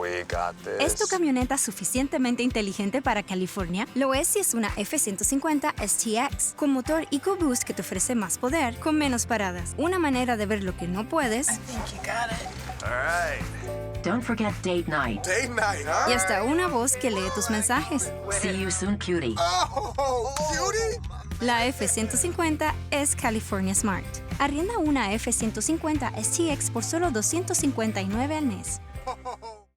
We got this. ¿Es tu camioneta suficientemente inteligente para California? Lo es si es una F-150 STX, con motor EcoBoost que te ofrece más poder, con menos paradas. Una manera de ver lo que no puedes. I think you got it. All right. Don't forget date night. Date night, huh? Y hasta una voz que lee tus mensajes. See you soon, cutie. Oh, cutie. La F-150 es California Smart. Arrienda una F-150 STX por solo $259 al mes.